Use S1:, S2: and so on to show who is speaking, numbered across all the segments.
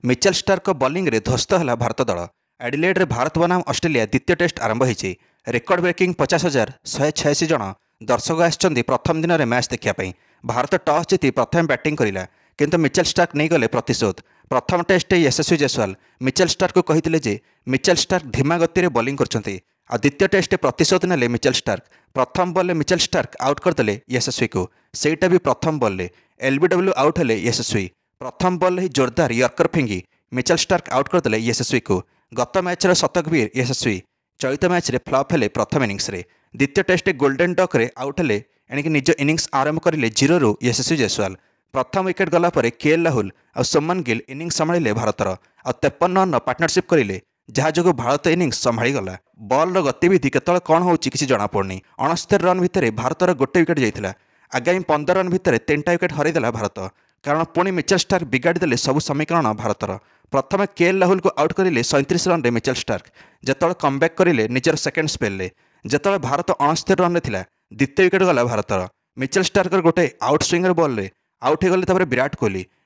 S1: Mitchell Starc bowling रे ध्वस्त है भारत दल। एडिलेड रे भारत बनाम ऑस्ट्रेलिया द्वितीय टेस्ट आरंभ होती। रेकर्ड ब्रेकिंग 50,186 जन दर्शक आसछन्ति प्रथम दिन में मैच देखापी। भारत टॉस जीति प्रथम बैटिंग करिला, किंतु मिचेल स्टार्क नहीं गले प्रतिशोध। प्रथम टेस्ट यशस्वी जयसवाल मिचेल स्टार्क को कहते जे मिचेल स्टार्क धीमा गति में बॉलिंग करछन्ति। आ द्वितीय टेस्ट प्रतिशोध नेले मिचेल स्टार्क। प्रथम बॉल में मिचेल स्टार्क आउट करदे यशस्वी को, सेटा भी प्रथम बॉल में एलबीडब्ल्यू आउट हेले यशस्वी। प्रथम बॉल ही जोरदार यर्कर फिंगी मिचेल स्टार्क आउट करदे यशस्वी को। गत मैच शतक भी यशस्वी। चलित मैच रे फ्लॉप हेले प्रथम इनिंग्स रे। द्वितीय टेस्ट गोल्डन डक रे आउट हेले एणिक निज इनिंग्स आरंभ करें 0 रु यशस्वी जयसवाल। प्रथम विकेट गला पर केएल राहुल और सुमन गिल इनिंग्स संभाळिले भारतर और 53 रन पार्टनरशिप करें, जहाँ जो भारत इनिंग्स संभाली गला। बॉल गतिविधि केतल कौन होची किसी जना पड़नी। 69 रन भितर भारतर गोटे विकेट जाइथिला। आगामी 15 रन भितर 3टा विकेट हरईदेला भारत, कारण पुणी मिचेल स्टार्क बिगाड़देले सबु समीकरण भारतर। प्रथम केएल राहुल को आउट करें 37 रन मिचेल स्टार्क, जिते कमबैक करें निजर सेकेंड स्पेल। जिते भारत 69 रन था, द्वितीय विकेट गला भारतर। मिचेल स्टार्कर गोटे आउट स्विंगर बॉल रे आउट हो गले।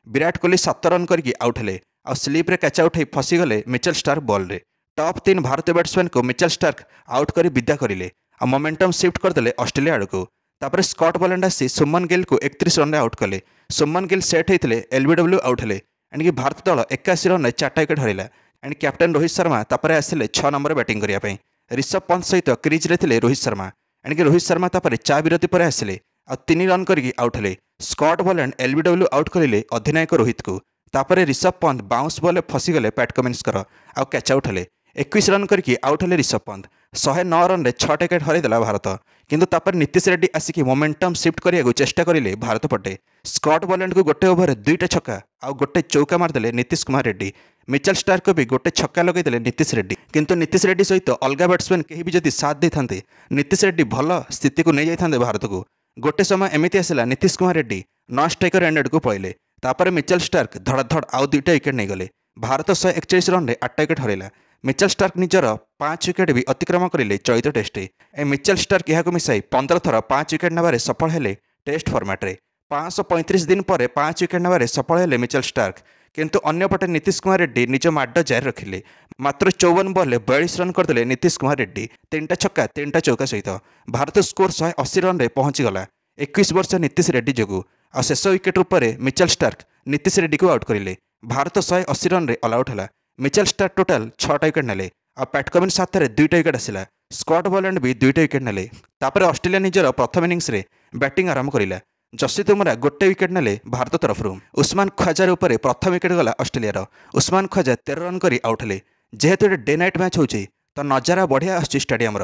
S1: विराट कोहली 7 रन करके आउट हेले और स्लीप रे कैच आउट हो फसीगले मिचेल स्टार्क बॉल रे। टॉप 3 भारतीय बैट्समैन को मिचेल स्टार्क आउट कर विदा करें और मोमेंटम शिफ्ट करदे ऑस्ट्रेलिया आड़ को। तापर स्कॉट बॉलैंड आसी सुमन गिल को 31 रन आउट कले। सुमन गिल सेट होते एलबीडब्ल्यू आउट हेले। एणिक भारत दल 81 रन 4टा विकेट हरला। एंड कैप्टेन रोहित शर्मा तापर आसिले 6 नंबर बैटिंग करने। ऋषभ पंत सहित क्रिज रे थिले रोहित शर्मा। एणिक रोहित शर्मा तापर 4 विरति पर आसिले और 3 रन करके आउट हेले। स्कॉट बॉलैंड एलबीडब्ल्यू आउट करें अधिनायक रोहित को। तापर ऋषभ पंत बाउंस बॉल फसीगले पैट कमिंस आउ कैच आउट हेले। 21 रन करके आउट हेले ऋषभ पंत। 109 रन 6टा विकेट हरईदेला भारत, किंतु तापर नीतीश रेड्डी आसिक मोमेंटम शिफ्ट करने चेष्टा करें भारत पटे। स्कॉट बॉलैंड को गोटे ओवर 2टा छक्का आउ गोटे चौका मारदेले नीतीश कुमार रेड्डी। मिचेल स्टार्क को भी गोटे छक्का लगेदेले नीतीश रेड्डी, किंतु नीतीश रेड्डी सहित अलग बैट्समैन कहीं भी जदि साथ दे था नीतीश रेड्डी भल स्थिति को नहीं जाते भारत को। गोटे समय एमती आसला Nitish Kumar Reddy non striker ended को पड़े। तापर मिचेल स्टार्क धड़ आउ 2टा विकेट नहीं गले। भारत 141 रन 8टा विकेट हरला। मिचेल स्टार्क निजर 5 विकेट भी अतिक्रम करें चलित टेस्ट। मिचेल स्टार्क यह मिसाई 15 थर 5 विकेट नेबारे सफल हेले टेस्ट फॉर्मेट रे। 535 दिन पर 5 विकेट नेबारे सफल हेले मिचेल स्टार्क, किंतु अन्यपटे नीतीश कुमार रेड्डी निज माड जारी रखिले। मात्र 54 बॉल 42 रन करदे नीतीश कुमार रेड्डी। 3टा छक्का 3टा चौका सहित भारत स्कोर 180 रन रे पहुंचीगला 21 वर्ष नीतीश रेड्डी जोगु। और शेष विकेट पर मिचेल स्टार्क नीतीश रेड्डी को आउट करें। भारत 180 रन रे ऑल आउट है। मिचेल स्टार्क टोटाल 6टा विकेट नेले और पैट कमिंस हाथ में 2टा विकेट आसला। स्कॉट बॉलैंड भी 2टा विकेट नेले। तापर ऑस्ट्रेलिया निजर प्रथम इनिंग्स रे बैटिंग आरंभ करिला। जसप्रीत बुमराह गोटे विकेट नेले भारत तरफ। उस्मान ख्वाजार उपर प्रथम विकेट गला ऑस्ट्रेलिया। उस्मान ख्वाजा 13 रन कर आउट हेले। जेहेतु डे नाइट मैच होची तो नजारा बढ़िया आसुची स्टेडियम।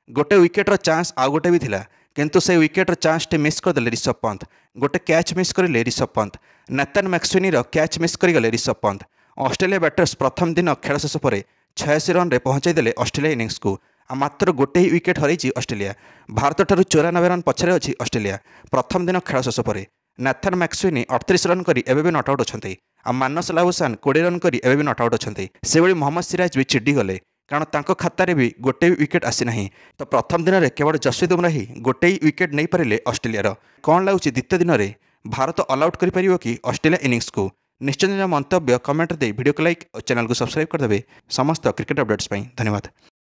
S1: गोटे विकेट्र चांस आउ गोटे भी थिला, किंतु से विकेट्र चांस टे मिस करदे ऋषभ पंत। गोटे कैच मिस करें Rishabh Pant. Nathan McSweeney catch miss करगले ऋषभ पंत। ऑस्ट्रेलिया बैटर्स प्रथम दिन खेल शेष पर 86 रन पहुंचाईदेले ऑस्ट्रेलिया इनिंग्स को। मात्र गोटे ही विकेट हरई ऑस्ट्रेलिया। भारत ठारू 94 रन पछरे अच्छी ऑस्ट्रेलिया प्रथम दिन खेल शेष पर। नेथन मैक्सवेनी 38 रन कर एवं नट आउट अच्छा। मानस लाबुसान 20 रन कर एवं नट आउट अच्छा। से मोहम्मद सिराज भी चिड़ी गले, कारण तांको खातार भी गोटे विकेट आसी ना। तो प्रथम दिन में केवल जसप्रीत बुमराह ही गोटे ही विकेट नहीं पारे ऑस्ट्रेलिया। कौन लगुच द्वितीय दिन में भारत ऑल आउट कर कि ऑस्ट्रेलिया इनिंग्स को? निश्चय मंतव्य कमेंट दे वीडियो को लाइक और चैनल को सब्सक्राइब करदे। समस्त क्रिकेट अपडेट्स धन्यवाद।